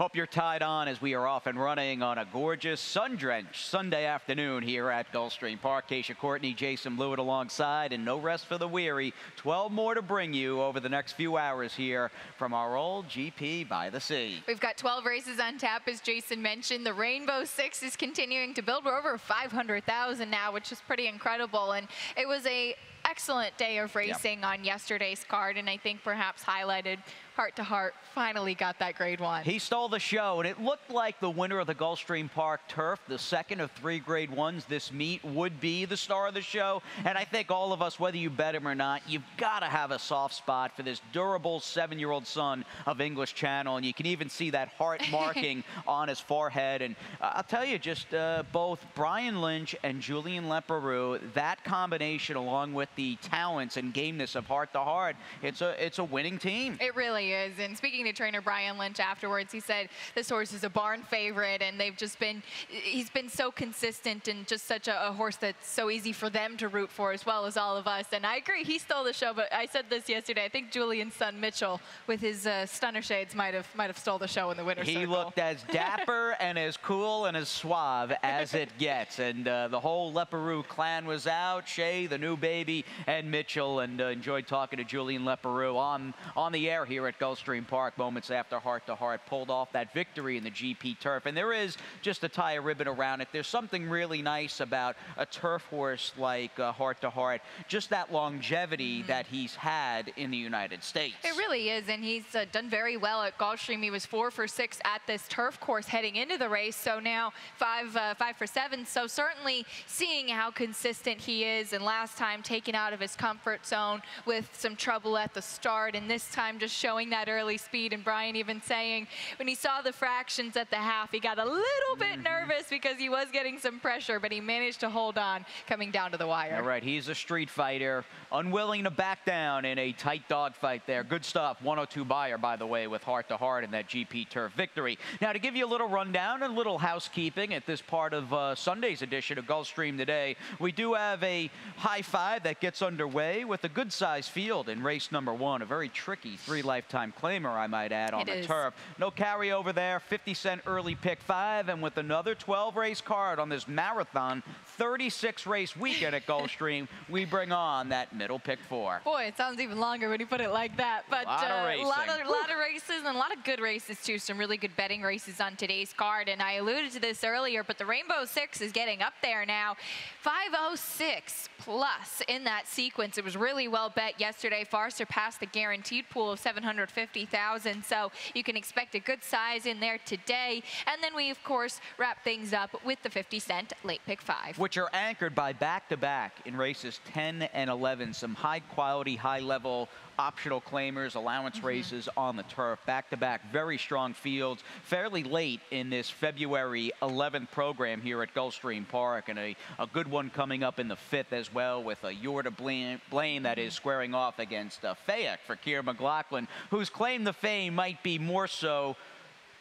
Hope you're tied on as we are off and running on a gorgeous, sun-drenched Sunday afternoon here at Gulfstream Park. Keisha Courtney, Jason Blewett alongside, and no rest for the weary. 12 more to bring you over the next few hours here from our old GP by the sea. We've got 12 races on tap, as Jason mentioned. The Rainbow Six is continuing to build. We're over 500,000 now, which is pretty incredible. And it was a excellent day of racing on yesterday's card, and I think perhaps highlighted Heart to Heart finally got that grade 1. He stole the show, and it looked like the winner of the Gulfstream Park Turf, the second of 3 grade 1s this meet, would be the star of the show. And I think all of us, whether you bet him or not, you've got to have a soft spot for this durable 7-year-old son of English Channel, and you can even see that heart marking on his forehead. And I'll tell you, just both Brian Lynch and Julien Leparoux, that combination along with the talents and gameness of Heart to Heart, it's a winning team. It really is. And speaking to trainer Brian Lynch afterwards, he said this horse is a barn favorite, and he's been so consistent and just such a horse that's so easy for them to root for as well as all of us. And I agree, he stole the show, but I said this yesterday, I think Julian's son Mitchell with his stunner shades might have stole the show in the winner's circle. He looked as dapper and as cool and as suave as it gets, and the whole Leparoux clan was out, Shea, the new baby, and Mitchell, and enjoyed talking to Julien Leparoux on the air here at Gulfstream Park moments after Heart to Heart pulled off that victory in the GP Turf. And there is, just to tie a ribbon around it, there's something really nice about a turf horse like Heart to Heart, just that longevity that he's had in the United States. It really is, and he's done very well at Gulfstream. He was 4 for 6 at this turf course heading into the race, so now 5 for 7. So certainly seeing how consistent he is, and last time taken out of his comfort zone with some trouble at the start, and this time just showing that early speed. And Brian even saying when he saw the fractions at the half, he got a little bit nervous because he was getting some pressure, but he managed to hold on coming down to the wire. All right, he's a street fighter, unwilling to back down in a tight dog fight there. Good stuff. 102 buyer, by the way, with Heart to Heart in that GP Turf victory. Now, to give you a little rundown and a little housekeeping at this part of Sunday's edition of Gulfstream Today, we do have a high five that gets underway with a good-sized field in race number 1, a very tricky 3-lifetime claimer, I might add, on the turf. No carryover there, 50-cent early pick 5, and with another 12-race card on this marathon 36-race weekend at Gulfstream, we bring on that middle pick 4. Boy, it sounds even longer when you put it like that. But a lot of races and a lot of good races too. Some really good betting races on today's card, and I alluded to this earlier, but the Rainbow Six is getting up there now. 506 plus in that sequence. It was really well bet yesterday, far surpassed the guaranteed pool of 750,000, so you can expect a good size in there today. And then we, of course, wrap things up with the 50-cent late pick 5. Which are anchored by back-to-back in races 10 and 11. Some high-quality, high-level optional claimers, allowance races on the turf. Back-to-back, very strong fields, fairly late in this February 11th program here at Gulfstream Park, and a good one coming up in the 5th as well, with a You're to Blame that is squaring off against Fayek for Keir McLaughlin, whose claim to fame might be more so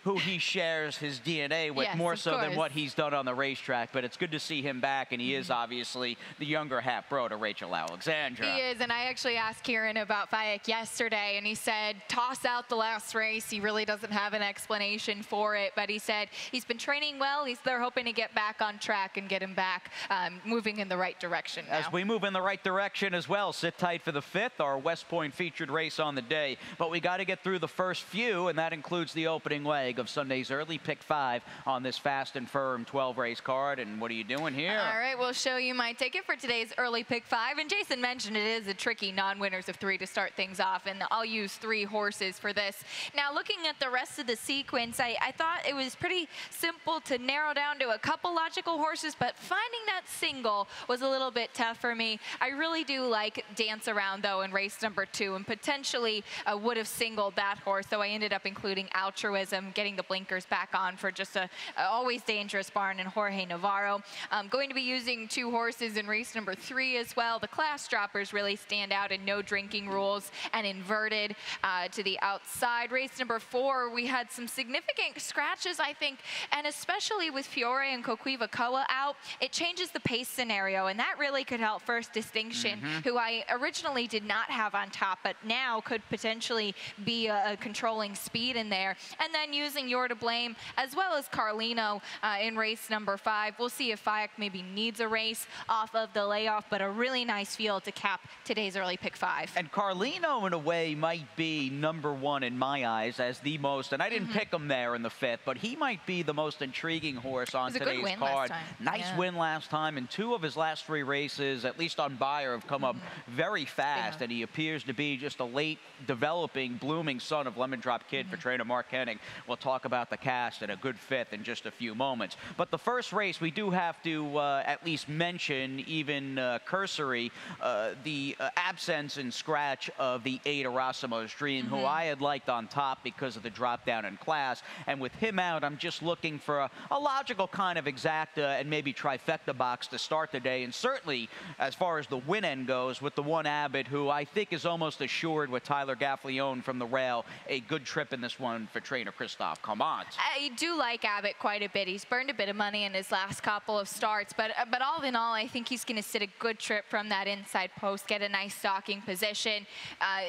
who he shares his DNA with, more so than what he's done on the racetrack. But it's good to see him back, and he is obviously the younger half-bro to Rachel Alexandra. He is, and I actually asked Kieran about Fayek yesterday, and he said, toss out the last race. He really doesn't have an explanation for it, but he said he's been training well. They're hoping to get back on track and get him back moving in the right direction now. As we move in the right direction as well, sit tight for the 5th, our West Point featured race on the day. But we got to get through the first few, and that includes the opening leg of Sunday's early pick 5 on this fast and firm 12-race card. And what are you doing here? All right, we'll show you my ticket for today's early pick 5. And Jason mentioned it is a tricky non-winners of 3 to start things off, and I'll use 3 horses for this. Now, looking at the rest of the sequence, I thought it was pretty simple to narrow down to a couple logical horses, but finding that single was a little bit tough for me. I really do like Dance Around, though, in race number 2, and potentially would have singled that horse, so I ended up including Altruism, getting the blinkers back on for just a always dangerous barn in Jorge Navarro. I'm going to be using 2 horses in race number 3 as well. The class droppers really stand out in no drinking rules and inverted to the outside. Race number 4, we had some significant scratches, I think, and especially with Fiore and Coquiva Koa out, it changes the pace scenario, and that really could help First Distinction, who I originally did not have on top, but now could potentially be a controlling speed in there. And then using You're to Blame as well as Carlino in race number 5. We'll see if Fayak maybe needs a race off of the layoff, but a really nice field to cap today's early pick 5. And Carlino, in a way, might be number 1 in my eyes as the most, and I didn't pick him there in the 5th, but he might be the most intriguing horse on today's card. Nice win last time, and 2 of his last 3 races, at least on Bayer, have come up very fast, and he appears to be just a late developing, blooming son of Lemon Drop Kid for trainer Mark Hennig. We'll talk about the cast and a good 5th in just a few moments. But the first race, we do have to at least mention, even cursory, the absence and scratch of the 8 Erasimo's Dream, who I had liked on top because of the drop down in class. And with him out, I'm just looking for a logical kind of exacta and maybe trifecta box to start the day. And certainly, as far as the win end goes, with the 1 Abbott, who I think is almost assured with Tyler Gaffalione from the rail, a good trip in this one for trainer Christophe Clement. I do like Abbott quite a bit. He's burned a bit of money in his last couple of starts, but all in all, I think he's going to sit a good trip from that inside post, get a nice stalking position.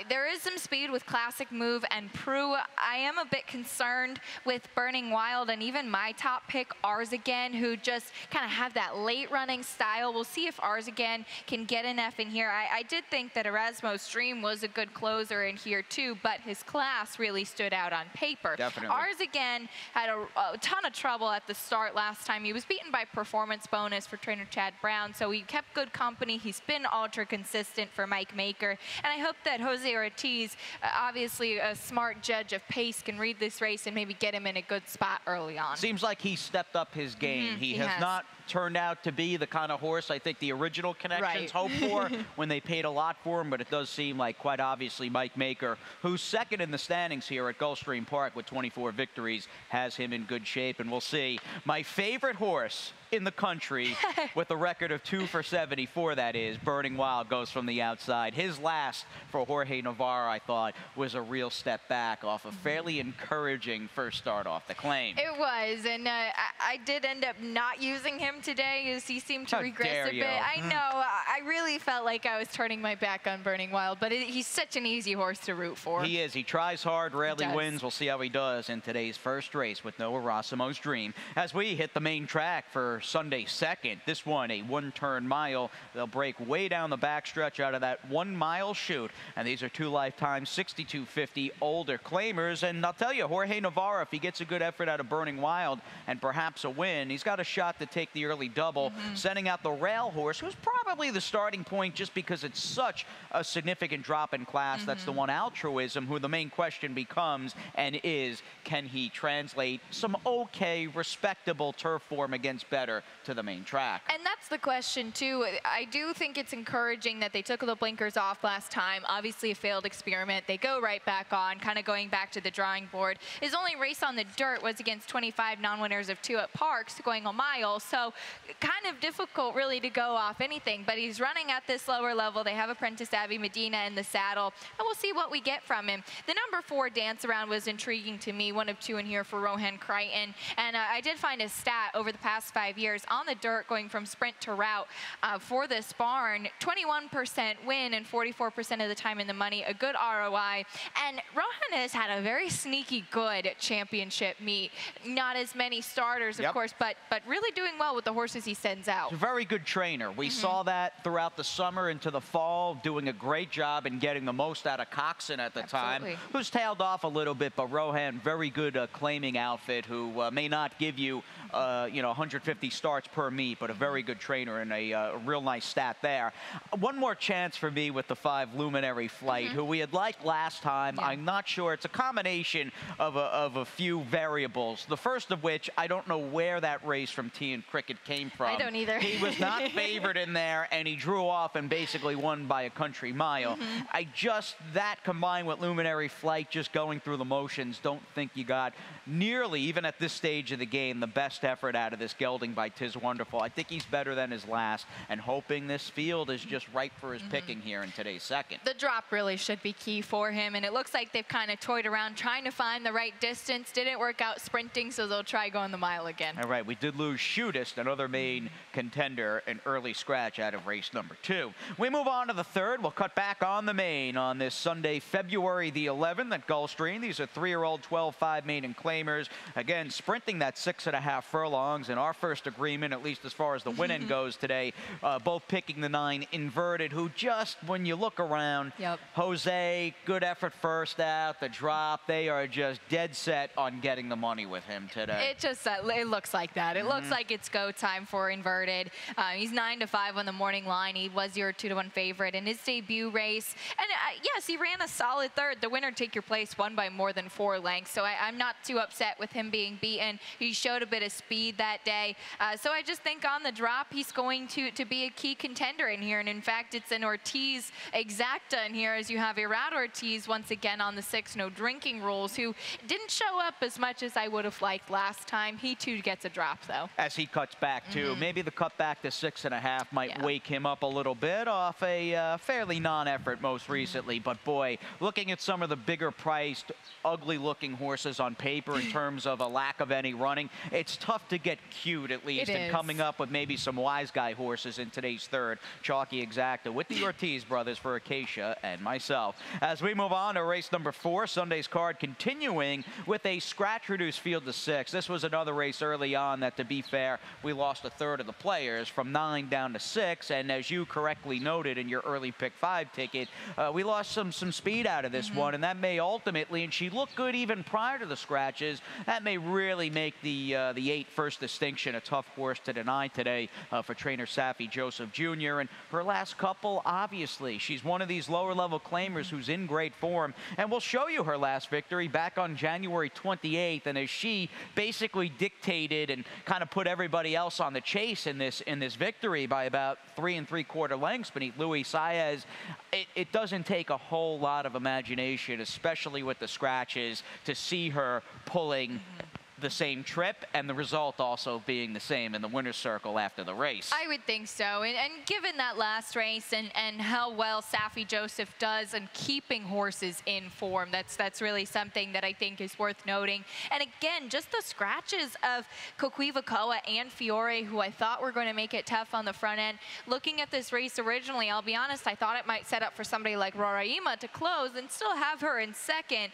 There is some speed with Classic Move and Prue. I am a bit concerned with Burning Wild and even my top pick, Ours Again, who just kind of have that late running style. We'll see if Ours Again can get an F in here. I did think that Erasmo's Dream was a good closer in here too, but his class really stood out on paper. Definitely. Ours Again had a ton of trouble at the start last time. He was beaten by performance bonus for trainer Chad Brown, so he kept good company. He's been ultra consistent for Mike Maker, and I hope that Jose Ortiz, obviously a smart judge of pace, can read this race and maybe get him in a good spot early on. Seems like he stepped up his game. He has not turned out to be the kind of horse I think the original connections hoped for when they paid a lot for him, but it does seem like quite obviously Mike Maker, who's second in the standings here at Gulfstream Park with 24 victories, has him in good shape, and we'll see. My favorite horse in the country with a record of 2 for 74, that is, Burning Wild, goes from the outside. His last for Jorge Navarro, I thought, was a real step back off a fairly encouraging first start off the claim. It was, and I did end up not using him today as he seemed to regress a bit. I know, I really felt like I was turning my back on Burning Wild, but he's such an easy horse to root for. He is. He tries hard, rarely wins. We'll see how he does in today's first race with Noah Erasimo's Dream. As we hit the main track for Sunday 2nd, this one a 1-turn mile. They'll break way down the backstretch out of that 1-mile chute, and these are 2 lifetime 6250 older claimers. And I'll tell you, Jorge Navarro, if he gets a good effort out of Burning Wild and perhaps a win, he's got a shot to take the early double, sending out the rail horse, who's probably the starting point just because it's such a significant drop in class. That's the 1 Altruism, who the main question becomes and is, can he translate some okay, respectable turf form against better to the main track? And that's the question too. I do think it's encouraging that they took the blinkers off last time. Obviously a failed experiment. They go right back on, kind of going back to the drawing board. His only race on the dirt was against 25 non-winners of 2 at Parks, going a mile. So kind of difficult really to go off anything, but he's running at this lower level. They have apprentice Abby Medina in the saddle, and we'll see what we get from him. The number 4 Dance Around was intriguing to me, 1 of 2 in here for Rohan Crichton, and I did find a stat over the past 5 years on the dirt going from sprint to route for this barn, 21% win and 44% of the time in the money, a good ROI, and Rohan has had a very sneaky good championship meet. Not as many starters, of course, but really doing well with the horses he sends out. He's a very good trainer. We saw that throughout the summer into the fall, doing a great job in getting the most out of Coxon at the time, who's tailed off a little bit, but Rohan, very good claiming outfit, who may not give you, 150 starts per meet, but a very good trainer and a real nice stat there. One more chance for me with the 5 Luminary Flight, who we had liked last time. I'm not sure. It's a combination of a few variables. The first of which, I don't know where that race from Tea and Cricket came from. I don't either. He was not favored in there, and he drew off and basically won by a country mile. That combined with Luminary Flight, just going through the motions, don't think you got nearly, even at this stage of the game, the best effort out of this gelding by Tiz Wonderful. I think he's better than his last, and hoping this field is just right for his picking here in today's second. The drop really should be key for him, and it looks like they've kind of toyed around trying to find the right distance. Didn't work out sprinting, so they'll try going the mile again. All right, we did lose Shootist, another main contender, an early scratch out of race number 2. We move on to the third. We'll cut back on the main on this Sunday, February the 11th at Gulfstream. These are 3-year-old 12-5 maiden claimers. Again, sprinting that 6.5 furlongs in our first agreement, at least as far as the win-in goes today. Both picking the 9 inverted, who just, when you look around, Jose, good effort first out, the drop, they are just dead set on getting the money with him today. It looks like that. It looks like it's go time for inverted. He's 9-5 on the morning line. He was your 2-1 favorite in his debut race. And yes, he ran a solid third. The winner, Take Your Place, won by more than 4 lengths. So I'm not too upset with him being beaten. He showed a bit of speed that day. So I just think on the drop, he's going to be a key contender in here. And in fact, it's an Ortiz exacta in here, as you have Irad Ortiz once again on the 6 no drinking rules, who didn't show up as much as I would have liked last time. He too gets a drop though. As he cuts back too. Maybe the cut back to 6.5 might wake him up a little bit off a fairly non-effort most recently. But boy, looking at some of the bigger priced, ugly looking horses on paper in terms of a lack of any running, it's tough to get cute at least in coming up with maybe some wise guy horses in today's third. Chalky exacta with the Ortiz brothers for Acacia and myself. As we move on to race number 4, Sunday's card continuing with a scratch reduced field of 6. This was another race early on that, to be fair, we lost a third of the players from 9 down to 6. And as you correctly noted in your early pick 5 ticket, we lost some speed out of this one, and that may ultimately, and she looked good even prior to the scratches, that may really make the 8 first distinction a tough horse to deny today for trainer Safi Joseph Jr. And her last couple, obviously, she's one of these lower level claimers who's in great form, and we'll show you her last victory back on January 28th. And as she basically dictated and kind of put everybody else on the chase in this victory by about 3 3/4 lengths beneath Luis Saez, it doesn't take a whole lot of imagination, especially with the scratches, to see her pulling the same trip, and the result also being the same in the winner's circle after the race. I would think so. And given that last race and how well Safi Joseph does in keeping horses in form, that's really something that I think is worth noting. And again, just the scratches of Coquivacoa and Fiore, who I thought were going to make it tough on the front end. Looking at this race originally, I'll be honest, I thought it might set up for somebody like Roraima to close and still have her in second.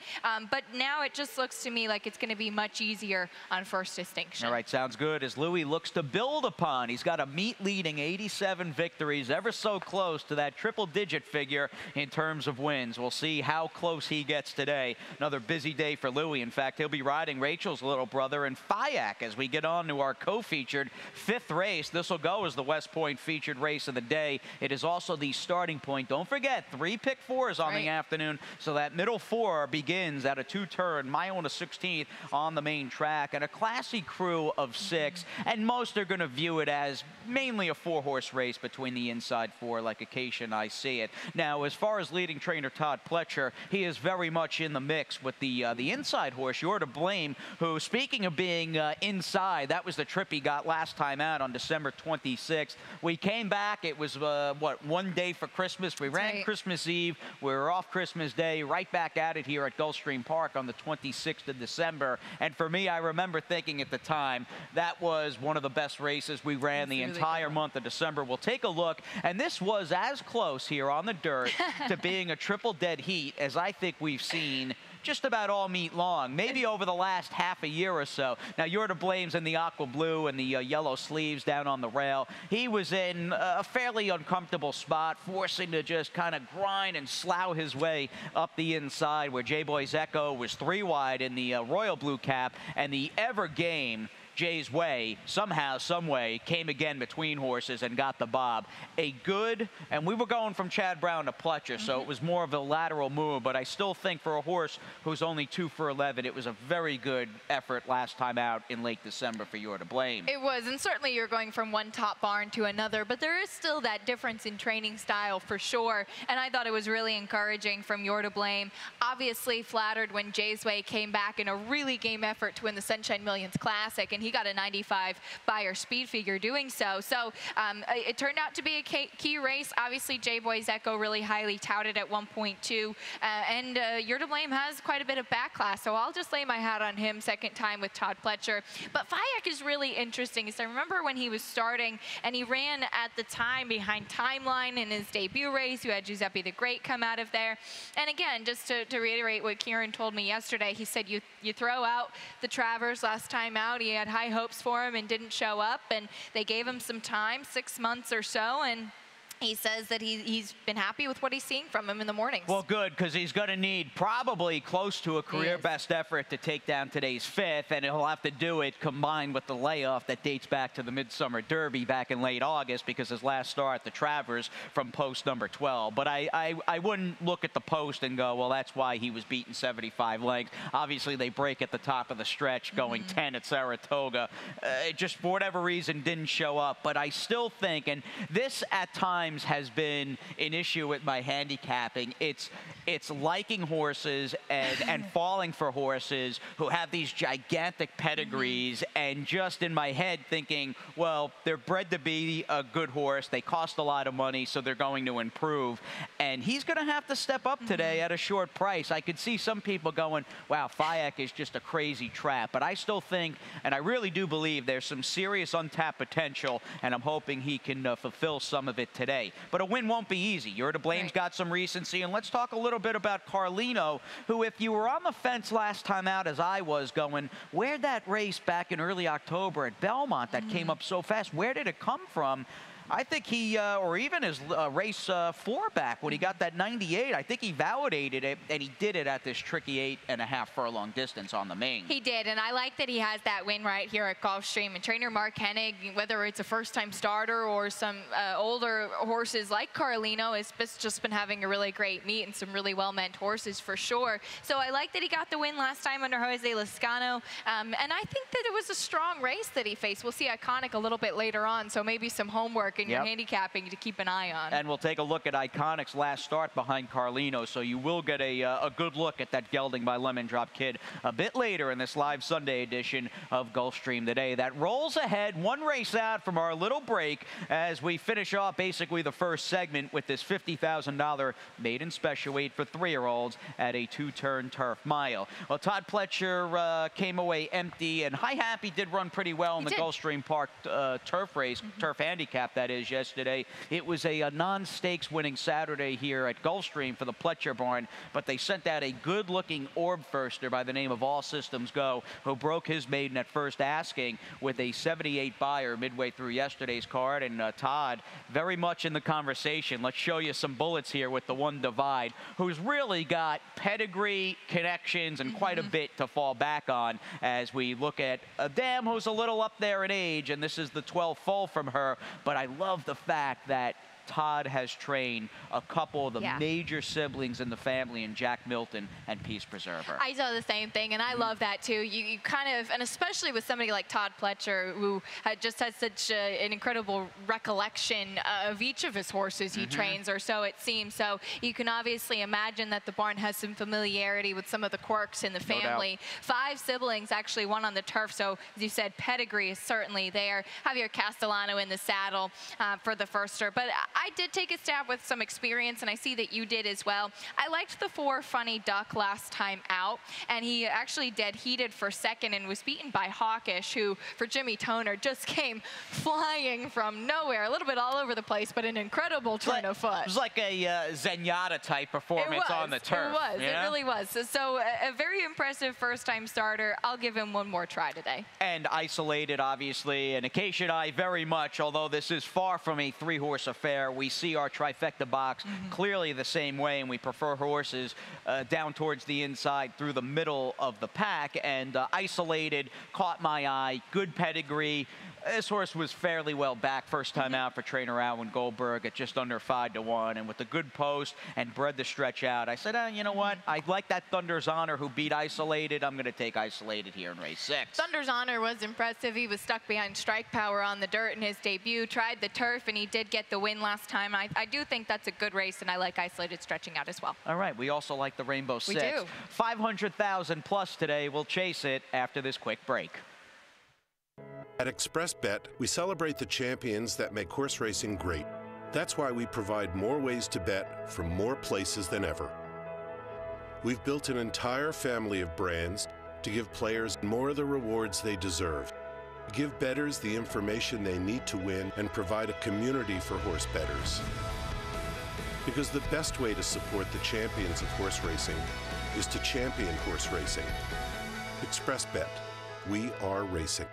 But now it just looks to me like it's going to be much easier on first distinction. All right, sounds good. As Louis looks to build upon, he's got a meat-leading 87 victories, ever so close to that triple-digit figure in terms of wins. We'll see how close he gets today. Another busy day for Louis. In fact, he'll be riding Rachel's little brother in Fayak as we get on to our co-featured 5th race. This will go as the West Point featured race of the day. It is also the starting point. Don't forget, 3 pick 4s on the afternoon, so that middle 4 begins at a 2-turn, mile and a 16th on the main track. And a classy crew of 6, and most are going to view it as mainly a 4-horse race between the inside 4, like Acacia and I see it. Now, as far as leading trainer Todd Pletcher, he is very much in the mix with the inside horse, You're to Blame, who, speaking of being inside, that was the trip he got last time out on December 26th. We came back. It was, what, 1 day for Christmas. We ran Christmas Eve. We were off Christmas Day, right back at it here at Gulfstream Park on the 26th of December. And for me, I remember thinking at the time that was one of the best races we ran the entire month of December. We'll take a look, and this was as close here on the dirt to being a triple dead heat as I think we've seen just about all meet long, maybe over the last half a year or so. Now, You're to Blame's in the aqua blue and the yellow sleeves down on the rail. He was in a fairly uncomfortable spot, forcing to just kind of grind and slough his way up the inside, where J-Boy's Echo was 3 wide in the royal blue cap, and the ever game Jay's Way, somehow, someway, came again between horses and got the bob. A good, and we were going from Chad Brown to Pletcher, so it was more of a lateral move, but I still think for a horse who's only 2 for 11, it was a very good effort last time out in late December for You're to Blame. It was, and certainly you're going from one top barn to another, but there is still that difference in training style for sure, and I thought it was really encouraging from You're to Blame. Obviously flattered when Jay's Way came back in a really game effort to win the Sunshine Millions Classic, and and he got a 95 Beyer speed figure doing so. So it turned out to be a key race. Obviously, J-Boy's Echo really highly touted at 1.2, and You're to Blame has quite a bit of back class, so I'll just lay my hat on him second time with Todd Pletcher. But Fayak is really interesting. So I remember when he was starting, and he ran at the time behind Timeline in his debut race. You had Giuseppe the Great come out of there. And again, just to reiterate what Kieran told me yesterday, he said you throw out the Travers last time out. He had high hopes for him and didn't show up, and they gave him some time, 6 months or so, and he says that he's been happy with what he's seeing from him in the mornings. Well, good, because he's going to need probably close to a career best effort to take down today's 5th, and he'll have to do it combined with the layoff that dates back to the Midsummer Derby back in late August, because his last start, the Travers, from post number 12. But I wouldn't look at the post and go, well, that's why he was beating 75 lengths. Obviously, they break at the top of the stretch, going 10 at Saratoga. It just, for whatever reason, didn't show up. But I still think, and this at times has been an issue with my handicapping. It's liking horses and falling for horses who have these gigantic pedigrees, and just in my head thinking, well, they're bred to be a good horse. They cost a lot of money, so they're going to improve. And he's going to have to step up today at a short price. I could see some people going, wow, Fayak is just a crazy trap. But I still think, and I really do believe, there's some serious untapped potential, and I'm hoping he can fulfill some of it today. But a win won't be easy. You're to Blame's got some recency. And let's talk a little bit about Carlino, who, if you were on the fence last time out, as I was, going, where'd that race back in early October at Belmont that came up so fast, where did it come from? I think he, or even his race 4 back when he got that 98, I think he validated it, and he did it at this tricky 8.5 furlong distance on the main. He did, and I like that he has that win right here at Gulfstream. And trainer Mark Hennig, whether it's a first-time starter or some older horses like Carlino, has just been having a really great meet and some really well-meant horses for sure. So I like that he got the win last time under Jose Lezcano, and I think that it was a strong race that he faced. We'll see Iconic a little bit later on, so maybe some homework in your handicapping to keep an eye on. And we'll take a look at Iconic's last start behind Carlino, so you will get a good look at that gelding by Lemon Drop Kid a bit later in this live Sunday edition of Gulfstream Today. That rolls ahead, one race out from our little break as we finish off basically the first segment with this $50,000 maiden special weight for 3-year-olds at a 2-turn turf mile. Well, Todd Pletcher came away empty, and High Happy did run pretty well in the Gulfstream Park turf race, turf handicap that is, yesterday. It was a non-stakes winning Saturday here at Gulfstream for the Pletcher barn, but they sent out a good-looking orb firster by the name of All Systems Go, who broke his maiden at first asking with a 78 Beyer midway through yesterday's card. And Todd, very much in the conversation. Let's show you some bullets here with the One Divide, who's really got pedigree, connections, and quite a bit to fall back on as we look at a dam who's a little up there in age, and this is the 12th foal from her. But I love the fact that Todd has trained a couple of the major siblings in the family in Jack Milton and Peace Preserver. I saw the same thing, and I love that too. You kind of, and especially with somebody like Todd Pletcher, who just has such an incredible recollection of each of his horses he trains, or so it seems. So you can obviously imagine that the barn has some familiarity with some of the quirks in the family. 5 siblings, actually, one on the turf. So as you said, pedigree is certainly there. Javier Castellano in the saddle for the firster. But I did take a stab with some experience, and I see that you did as well. I liked the 4 Funny Duck last time out, and he actually dead heated for second and was beaten by Hawkish, who, for Jimmy Toner, just came flying from nowhere, a little bit all over the place, but an incredible turn of foot. It was like a Zenyatta-type performance on the turf. It was. It really was. So a very impressive first-time starter. I'll give him one more try today. And isolated, obviously, and Acacia and I very much, although this is far from a 3-horse affair. We see our trifecta box clearly the same way, and we prefer horses down towards the inside through the middle of the pack. And isolated caught my eye, good pedigree. This horse was fairly well back first time out for trainer Alwyn Goldberg at just under 5-1, and with a good post and bred the stretch out, I said, you know what? I like that Thunder's Honor who beat Isolated. I'm going to take Isolated here in race 6. Thunder's Honor was impressive. He was stuck behind Strike Power on the dirt in his debut, tried the turf, and he did get the win last time. I do think that's a good race, and I like Isolated stretching out as well. All right. We also like the Rainbow 6. We do. 500,000 plus today. We'll chase it after this quick break. At ExpressBet, we celebrate the champions that make horse racing great. That's why we provide more ways to bet from more places than ever. We've built an entire family of brands to give players more of the rewards they deserve, give bettors the information they need to win, and provide a community for horse bettors. Because the best way to support the champions of horse racing is to champion horse racing. ExpressBet, we are racing.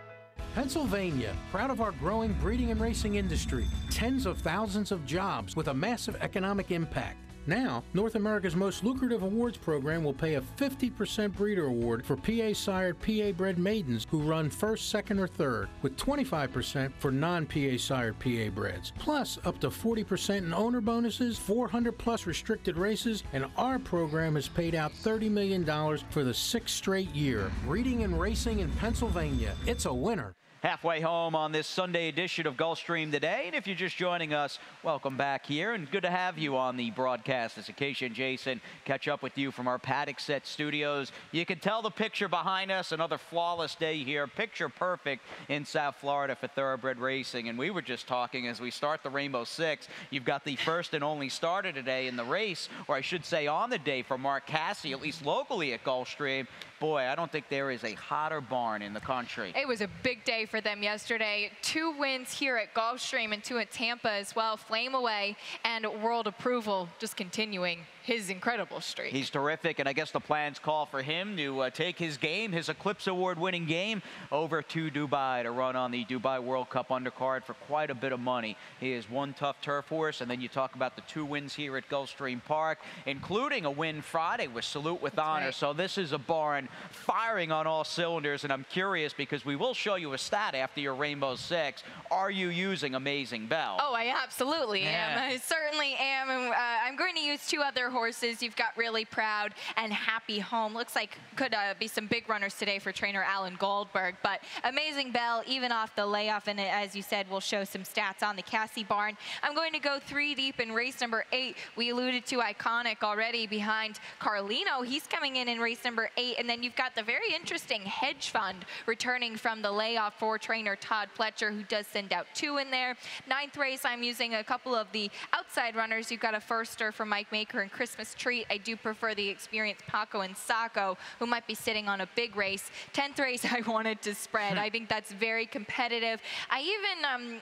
Pennsylvania, proud of our growing breeding and racing industry. Tens of thousands of jobs with a massive economic impact. Now, North America's most lucrative awards program will pay a 50% breeder award for PA-sired, PA-bred maidens who run first, second, or third, with 25% for non-PA-sired PA-breds. Plus, up to 40% in owner bonuses, 400-plus restricted races, and our program has paid out $30 million for the 6th straight year. Breeding and racing in Pennsylvania, it's a winner. Halfway home on this Sunday edition of Gulfstream Today. And if you're just joining us, welcome back here. And good to have you on the broadcast. This occasion, Jason, catch up with you from our Paddock Set studios. You can tell the picture behind us. Another flawless day here. Picture perfect in South Florida for thoroughbred racing. And we were just talking as we start the Rainbow Six. You've got the first and only starter today in the race, or I should say on the day, for Mark Casse, at least locally at Gulfstream. Boy, I don't think there is a hotter barn in the country. It was a big day for them yesterday. 2 wins here at Gulfstream and 2 at Tampa as well. Flame Away and World Approval just continuing his incredible streak. He's terrific, and I guess the plans call for him to take his game, his Eclipse Award-winning game, over to Dubai to run on the Dubai World Cup undercard for quite a bit of money. He is one tough turf horse, and then you talk about the 2 wins here at Gulfstream Park, including a win Friday with Salute with Honor. Right. So this is a barn firing on all cylinders, and I'm curious because we will show you a stat after your Rainbow Six. Are you using Amazing Belle? Oh, I absolutely am. I certainly am. And, I'm going to use 2 other horses. You've got Really Proud and Happy Home. Looks like could be some big runners today for trainer Alan Goldberg. But Amazing Belle, even off the layoff, and as you said, we'll show some stats on the Casse barn. I'm going to go 3 deep in race number 8. We alluded to Iconic already behind Carlino. He's coming in race number 8. And then you've got the very interesting Hedge Fund returning from the layoff for trainer Todd Pletcher, who does send out 2 in there. 9th race, I'm using a couple of the outside runners. You've got a firster for Mike Maker and Christmas Treat. I do prefer the experienced Paco and Sacco, who might be sitting on a big race. 10th race, I wanted to spread. I think that's very competitive. I even,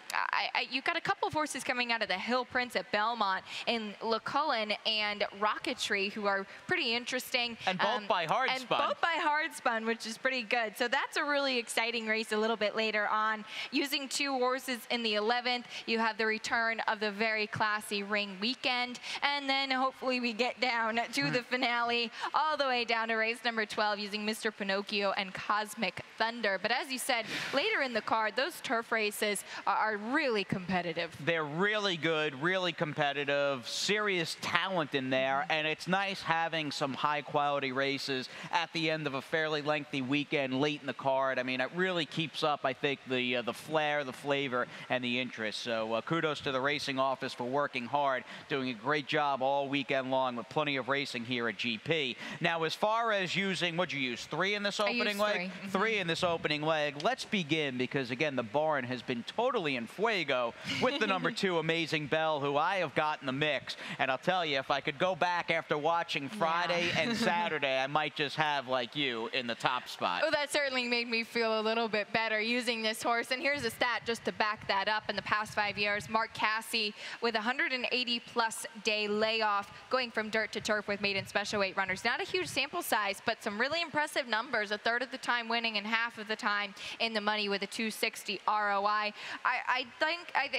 you've got a couple of horses coming out of the Hill Prince at Belmont in LeCullen and Rocketry, who are pretty interesting. And both by Hard Spun. And both by Hard Spun, which is pretty good. So that's a really exciting race a little bit later on. Using 2 horses in the 11th, you have the return of the very classy Ring Weekend. And then hopefully we get down to the finale, all the way down to race number 12, using Mr. Pinocchio and Cosmic Thunder. But as you said, later in the card, those turf races are really competitive. They're really good, really competitive, serious talent in there. And it's nice having some high-quality races at the end of a fairly lengthy weekend late in the card. I mean, it really keeps up, I think, the flair, the flavor, and the interest. So kudos to the racing office for working hard, doing a great job all weekend long with plenty of racing here at GP. Now, as far as using, what'd you use, 3 in this opening leg? 3 in this opening leg. Let's begin, because again, the barn has been totally in fuego with the number 2 Amazing Belle, who I have got in the mix. And I'll tell you, if I could go back after watching Friday and Saturday, I might just have, like you, in the top spot. Oh, that certainly made me feel a little bit better using this horse. And here's a stat just to back that up. In the past 5 years, Mark Casse, with 180-plus day layoff, going from dirt to turf with maiden special weight runners. Not a huge sample size, but some really impressive numbers. 1/3 of the time winning and half of the time in the money with a 260 ROI. I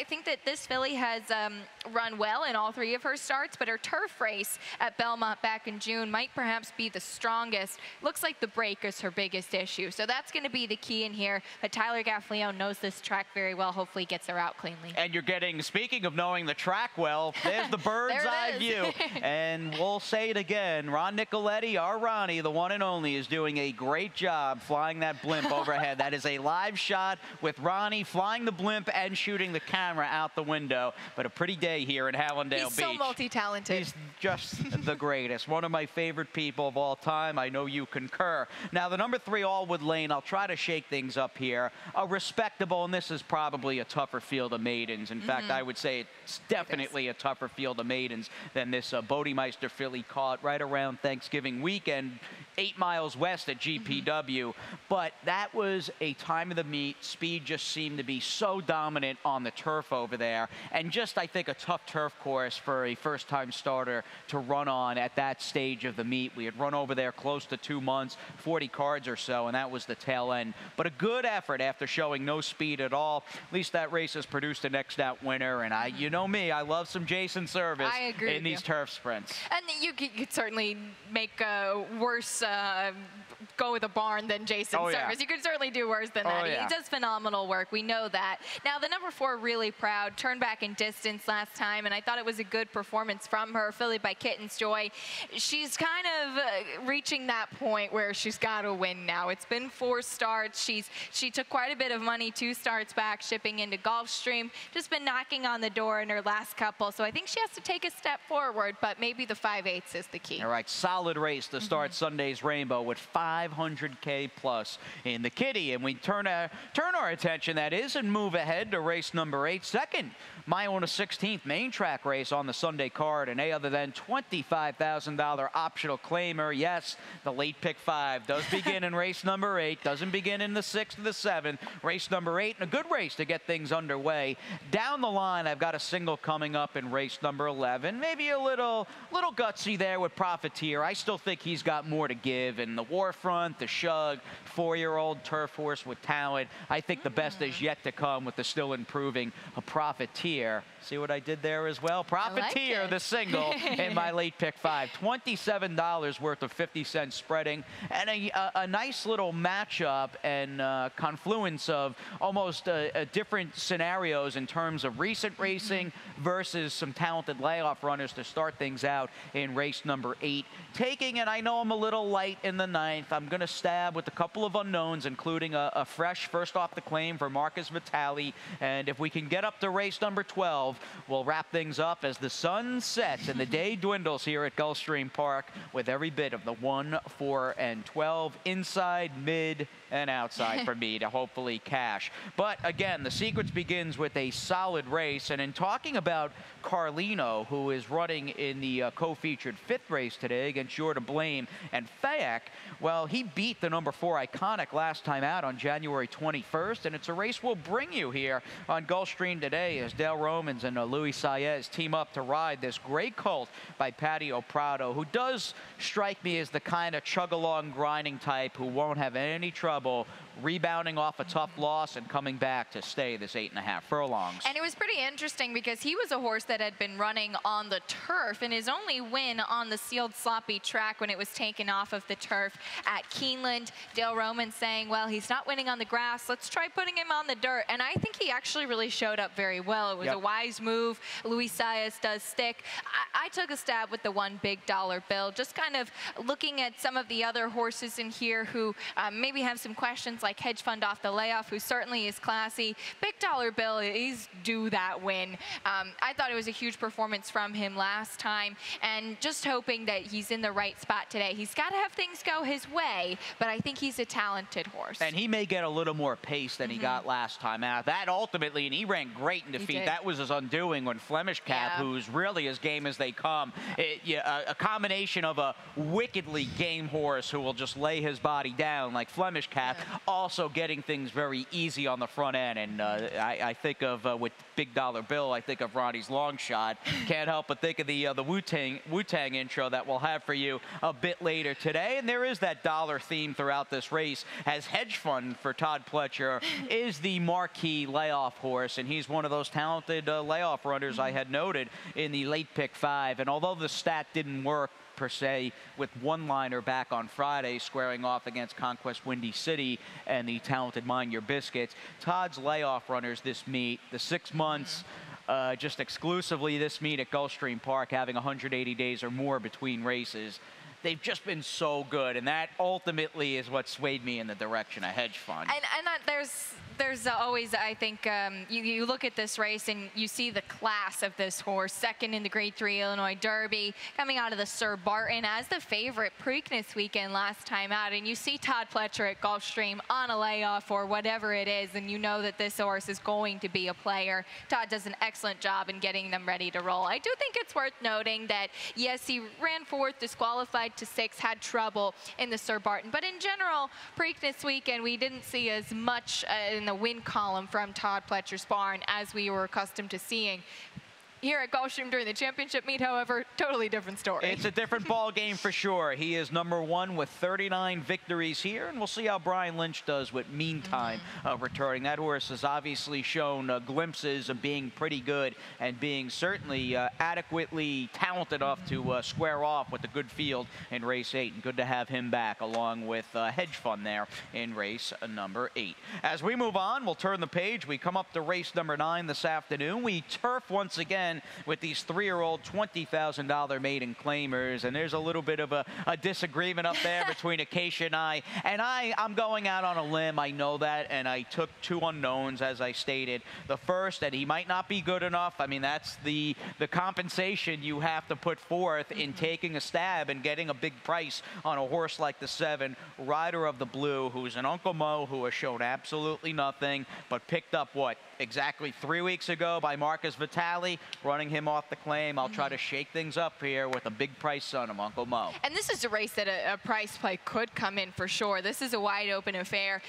think that this filly has run well in all 3 of her starts, but her turf race at Belmont back in June might perhaps be the strongest. Looks like the break is her biggest issue. So that's going to be the key in here. But Tyler Gaffleone knows this track very well. Hopefully gets her out cleanly. And you're getting, speaking of knowing the track well, there's the bird's eye view. And we'll say it again, Ron Nicoletti, our Ronnie, the one and only, is doing a great job flying that blimp overhead. That is a live shot with Ronnie flying the blimp and shooting the camera out the window. But a pretty day here in Hallandale Beach. He's so multi-talented. He's just the greatest. One of my favorite people of all time. I know you concur. Now, the number 3 Allwood Lane, I'll try to shake things up here. A respectable, and this is probably a tougher field of maidens. In fact, I would say it's definitely a tougher field of maidens than this Bodemeister filly caught right around Thanksgiving weekend, 8 miles west at GPW. But that was a time of the meet. Speed just seemed to be so dominant on the turf over there. And just, I think, a tough turf course for a first-time starter to run on at that stage of the meet. We had run over there close to 2 months, 40 cards or so, and that was the tail end. But a good effort after showing no speed at all. At least that race has produced a next out winner. And you know me, I love some Jason Service in these turf sprints. And you could certainly make worse go with a barn than Jason Service. You could certainly do worse than that. He does phenomenal work. We know that. Now, the number 4, Really Proud, turned back in distance last time, and I thought it was a good performance from her. Filly by Kitten's Joy. She's kind of reaching that point where she's got to win now. It's been 4 starts. She took quite a bit of money 2 starts back, shipping into Gulfstream. Just been knocking on the door in her last couple, so I think she has to take a step forward, but maybe the 5/8 is the key. All right, solid race to start Sunday's Rainbow with 500K plus in the kitty. And we turn our attention, that is, and move ahead to race number 8, second Iona 16th main track race on the Sunday card, and other than $25,000 optional claimer. Yes, the late pick 5 does begin in race number 8, doesn't begin in the 6th or the 7th. Race number 8, and a good race to get things underway. Down the line, I've got a single coming up in race number 11. Maybe a little gutsy there with Profiteer. I still think he's got more to give. And the Warfront, the Shug, 4-year-old turf horse with talent. I think the best is yet to come with the still improving Profiteer. See what I did there as well? Profiteer, the single in my late pick 5. $27 worth of 50-cent spreading, and a nice little matchup and confluence of almost different scenarios in terms of recent racing versus some talented layoff runners to start things out in race number 8. Taking, and I know I'm a little light in the 9th, I'm going to stab with a couple of unknowns, including a fresh first off the claim for Marcus Vitale. And if we can get up to race number 12, we'll wrap things up as the sun sets and the day dwindles here at Gulfstream Park with every bit of the 1, 4, and 12 inside, mid, and outside for me to hopefully cash. But again, the sequence begins with a solid race. And in talking about Carlino, who is running in the co-featured 5th race today against You're to Blame and Fayek, well, he beat the number 4 Iconic last time out on January 21st, and it's a race we'll bring you here on Gulfstream today as Dale Romans and Luis Saez team up to ride this great colt by Patio Prado, who does strike me as the kind of chug-along grinding type who won't have any trouble rebounding off a tough loss and coming back to stay this 8.5 furlongs. And it was pretty interesting because he was a horse that had been running on the turf, and his only win on the sealed sloppy track when it was taken off of the turf at Keeneland. Dale Roman saying, well, he's not winning on the grass, let's try putting him on the dirt. And I think he actually really showed up very well. It was a wise move. Luis Saez does stick. I took a stab with the $1 big dollar bill, just kind of looking at some of the other horses in here who maybe have some questions, like Hedge Fund off the layoff, who certainly is classy. Big dollar bill, he's due that win. I thought it was a huge performance from him last time, and just hoping that he's in the right spot today. He's got to have things go his way, but I think he's a talented horse. And he may get a little more pace than he got last time out. That ultimately, and he ran great in defeat. That was his undoing when Flemish Cap, who's really as game as they come, a combination of a wickedly game horse who will just lay his body down like Flemish Cap, also getting things very easy on the front end. And I think of, with Big Dollar Bill, I think of Ronnie's long shot. Can't help but think of the Wu-Tang intro that we'll have for you a bit later today. And there is that dollar theme throughout this race, as Hedge Fund for Todd Pletcher is the marquee layoff horse, and he's one of those talented layoff runners I had noted in the late pick 5. And although the stat didn't work per se with one-liner back on Friday, squaring off against Conquest Windy City and the talented Mind Your Biscuits, Todd's layoff runners this meet, the 6 months, just exclusively this meet at Gulfstream Park, having 180 days or more between races. They've just been so good, and that ultimately is what swayed me in the direction of hedge fund. And there's always, I think, you look at this race and you see the class of this horse, second in the Grade 3 Illinois Derby, coming out of the Sir Barton as the favorite Preakness weekend last time out, and you see Todd Pletcher at Gulfstream on a layoff or whatever it is, and you know that this horse is going to be a player. Todd does an excellent job in getting them ready to roll. I do think it's worth noting that, yes, he ran fourth, disqualified to 6, had trouble in the Sir Barton, but in general, Preakness weekend, we didn't see as much in the win column from Todd Pletcher's barn as we were accustomed to seeing. Here at Gulfstream during the championship meet, however, totally different story. It's a different ball game for sure. He is #1 with 39 victories here, and we'll see how Brian Lynch does with Meantime returning. That horse has obviously shown glimpses of being pretty good and being certainly adequately talented enough to square off with the good field in race 8. And good to have him back along with Hedge Fund there in race number 8. As we move on, we'll turn the page. We come up to race number 9 this afternoon. We turf once again with these 3-year-old $20,000 maiden claimers, and there's a little bit of a disagreement up there between Acacia and I. And I'm going out on a limb, I know that, and I took 2 unknowns, as I stated. The first, that he might not be good enough. I mean, that's the compensation you have to put forth in taking a stab and getting a big price on a horse like the 7, Rider of the Blue, who's an Uncle Mo who has shown absolutely nothing, but picked up, what, exactly 3 weeks ago by Marcus Vitale, running him off the claim. I'll try to shake things up here with a big price on him, Uncle Mo. And this is a race that a price play could come in for sure. This is a wide open affair.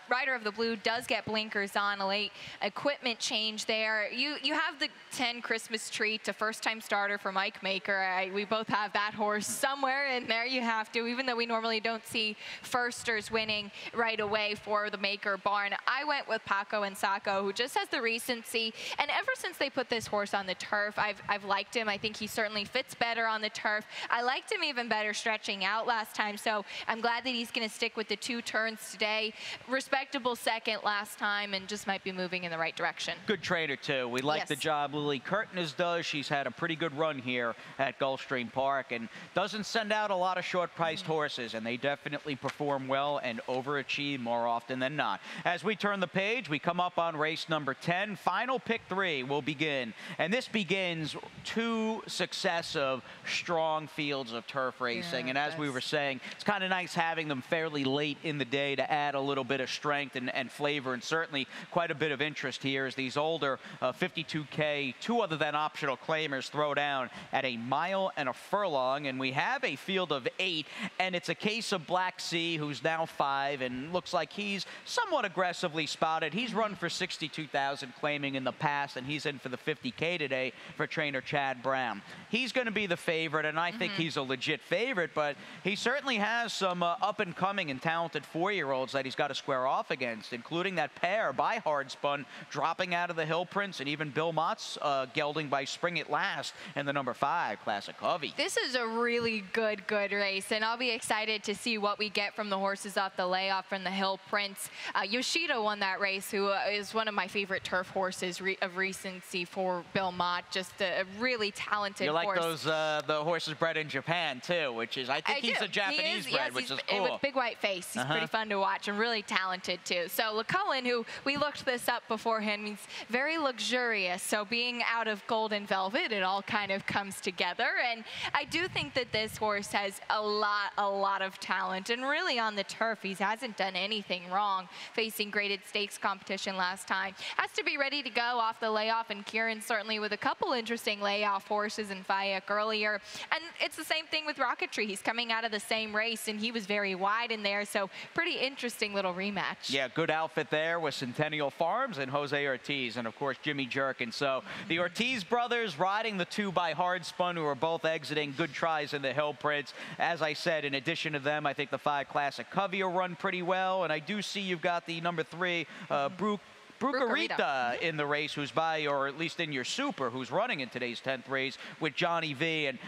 Rider of the Blue does get blinkers on, a late equipment change there. You have the 10 Christmas Treat, a first-time starter for Mike Maker. We both have that horse somewhere in there. You have to, even though we normally don't see firsters winning right away for the Maker barn. I went with Paco and Sacco, who just has the recency, and ever since they put this horse on the turf, I've liked him. I think he certainly fits better on the turf. I liked him even better stretching out last time, so I'm glad that he's going to stick with the 2 turns today. Respectable second last time, and just might be moving in the right direction. Good trainer too. We like the job Lily Curtin does. She's had a pretty good run here at Gulfstream Park and doesn't send out a lot of short-priced horses, and they definitely perform well and overachieve more often than not. As we turn the page, we come up on race number 10. Final pick 3 will begin, and this begins 2 successive strong fields of turf racing. And as we were saying, it's kind of nice having them fairly late in the day to add a little bit of strength and flavor, and certainly quite a bit of interest here as these older 52K, 2 other than optional claimers throw down at a mile and a furlong. And we have a field of 8, and it's a case of Black Sea, who's now 5 and looks like he's somewhat aggressively spotted. He's run for 62,000 claiming in the past, and he's in for the 50K today for trainer Chad Brown. He's going to be the favorite, and I think he's a legit favorite, but he certainly has some up-and-coming and talented 4-year-olds that he's got to square off against, including that pair by Hard Spun dropping out of the Hill Prince, and even Bill Mott's gelding by Spring It Last in the number 5 Classic Covey. This is a really good race, and I'll be excited to see what we get from the horses off the layoff from the Hill Prince. Yoshida won that race, who is one of my favorite turf horses of recency for Bill Mott. Just a really talented horse. You like those the horses bred in Japan too, which is, I think he's a Japanese bred, which is cool. With big white face. He's pretty fun to watch and really talented too. So LeCullen, who we looked this up beforehand, means very luxurious. So being out of golden velvet, it all kind of comes together. And I do think that this horse has a lot of talent. And really on the turf, he hasn't done anything wrong facing graded stakes competition last time. Has to be ready to go off the layoff, and Kieran certainly with a couple interesting layoff horses in Fayek earlier. And it's the same thing with Rocketry. He's coming out of the same race, and he was very wide in there, so pretty interesting little rematch. Yeah, good outfit there with Centennial Farms and Jose Ortiz, and of course Jimmy Jerkin. So the Ortiz brothers riding the 2 by Hard Spun, who are both exiting good tries in the Hill Prince. As I said, in addition to them, I think the 5 Classic Covey will run pretty well, and I do see you've got the number 3 Brucarita in the race, who's by, or at least in your super, who's running in today's 10th race with Johnny V. And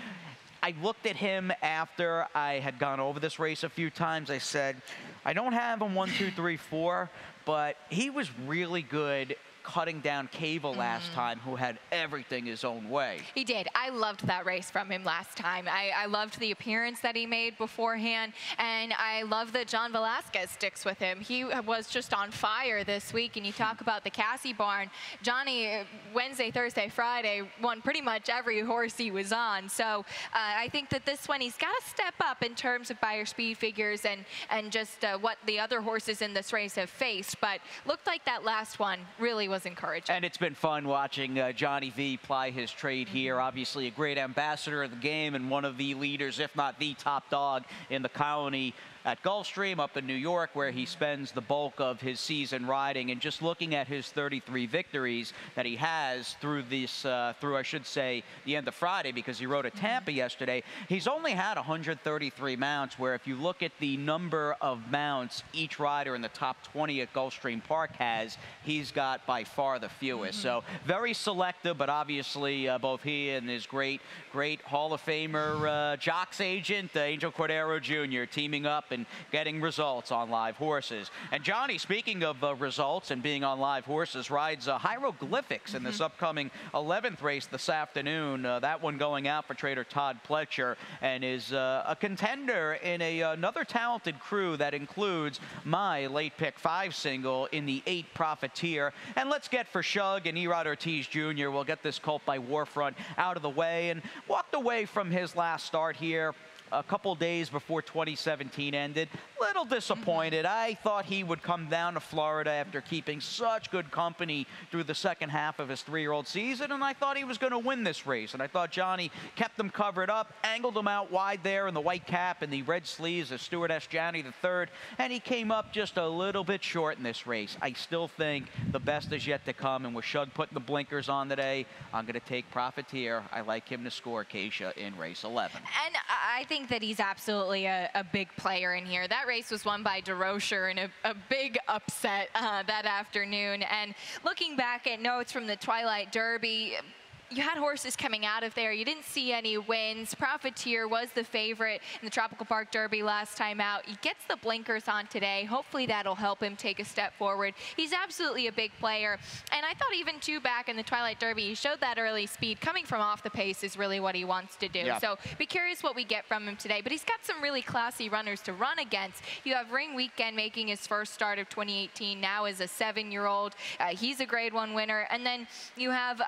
I looked at him after I had gone over this race a few times. I said, I don't have him 1, 2, 3, 4, but he was really good cutting down Cable last time, who had everything his own way. He did. I loved that race from him last time. I loved the appearance that he made beforehand, and I love that John Velasquez sticks with him. He was just on fire this week, and you talk about the Cassie barn. Johnny, Wednesday, Thursday, Friday, won pretty much every horse he was on. So I think that this one, he's got to step up in terms of buyer speed figures and just what the other horses in this race have faced. But looked like that last one really was encouraging. And it's been fun watching Johnny V ply his trade here. Obviously a great ambassador of the game and one of the leaders, if not the top dog in the Colony at Gulfstream up in New York, where he spends the bulk of his season riding. And just looking at his 33 victories that he has through this, I should say, the end of Friday, because he rode at Tampa yesterday, he's only had 133 mounts, where if you look at the number of mounts each rider in the top 20 at Gulfstream Park has, he's got by far the fewest. So very selective, but obviously both he and his great Hall of Famer jocks agent, Angel Cordero Jr., teaming up and getting results on live horses. And Johnny, speaking of results and being on live horses, rides Hieroglyphics in this upcoming 11th race this afternoon. That one going out for trader Todd Pletcher, and is a contender in another talented crew that includes my late pick 5 single in the 8 Profiteer. And let's get for Shug and Erod Ortiz Jr. We'll get this colt by Warfront out of the way, and walked away from his last start here a couple days before 2017 ended. Little disappointed. I thought he would come down to Florida after keeping such good company through the second half of his 3-year-old season, and I thought he was going to win this race. And I thought Johnny kept him covered up, angled him out wide there in the white cap and the red sleeves of Stuart S. Johnny III, and he came up just a little bit short in this race. I still think the best is yet to come, and with Shug putting the blinkers on today, I'm going to take Profiteer. I like him to score Acacia in race 11. And I think that he's absolutely a big player in here. That race was won by DeRocher in a big upset that afternoon. And looking back at notes from the Twilight Derby, you had horses coming out of there. You didn't see any wins. Profiteer was the favorite in the Tropical Park Derby last time out. He gets the blinkers on today. Hopefully that'll help him take a step forward. He's absolutely a big player. And I thought even too back in the Twilight Derby, he showed that early speed. Coming from off the pace is really what he wants to do. Yeah. So be curious what we get from him today. But he's got some really classy runners to run against. You have Ring Weekend making his first start of 2018 now as a 7-year-old. He's a Grade 1 winner. And then you have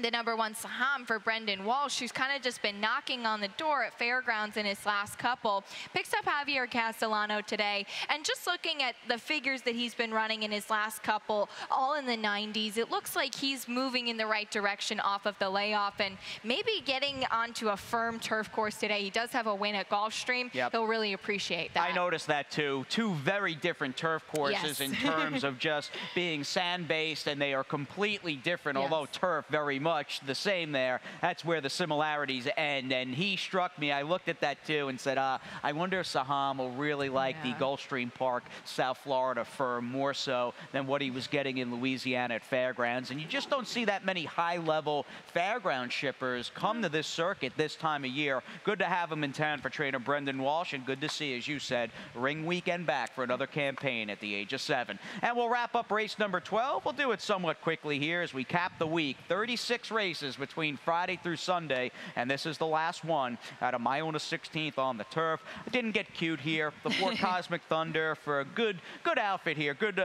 the number 1 Saham for Brendan Walsh, who's kind of just been knocking on the door at Fairgrounds in his last couple. Picks up Javier Castellano today, and just looking at the figures that he's been running in his last couple, all in the 90s, it looks like he's moving in the right direction off of the layoff and maybe getting onto a firm turf course today. He does have a win at Gulfstream. Yep. He'll really appreciate that. I noticed that too. 2 very different turf courses in terms of just being sand-based, and they are completely different, although turf very much the same there. That's where the similarities end. And he struck me. I looked at that too and said, I wonder if Saham will really like the Gulfstream Park, South Florida firm more so than what he was getting in Louisiana at Fairgrounds. And you just don't see that many high-level fairground shippers come to this circuit this time of year. Good to have him in town for trainer Brendan Walsh, and good to see, as you said, Ring Weekend back for another campaign at the age of 7. And we'll wrap up race number 12. We'll do it somewhat quickly here as we cap the week. 36 races between Friday through Sunday, and this is the last one out of Iona 16th on the turf. I didn't get cute here. The 4 Cosmic Thunder for a good outfit here. Good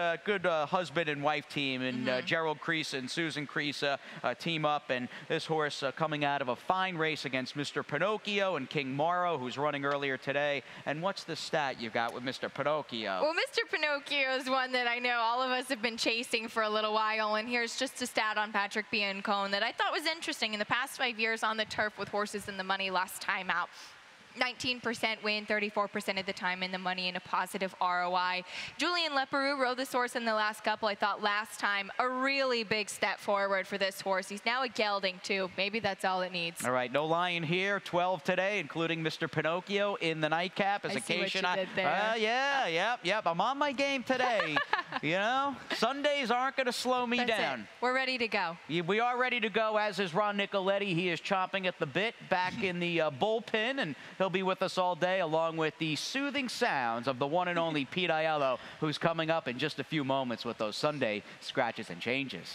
husband and wife team, and Gerald Creasa and Susan Creasa team up, and this horse coming out of a fine race against Mr. Pinocchio and King Morrow, who's running earlier today. And what's the stat you got with Mr. Pinocchio? Well, Mr. Pinocchio is one that I know all of us have been chasing for a little while, and here's just a stat on Patrick Biancone that I thought was interesting. In the past 5 years on the turf with horses in the money last time out, 19% win, 34% of the time in the money, and a positive ROI. Julian Leperoux rode this horse in the last couple. I thought last time a really big step forward for this horse. He's now a gelding too. Maybe that's all it needs. All right, no lion here. 12 today, including Mr. Pinocchio in the nightcap as occasion. Yep. I'm on my game today. You know, Sundays aren't going to slow me down. We're ready to go. We are ready to go, as is Ron Nicoletti. He is chomping at the bit back in the bullpen, and He'll be with us all day, along with the soothing sounds of the one and only Pete Aiello, who's coming up in just a few moments with those Sunday scratches and changes.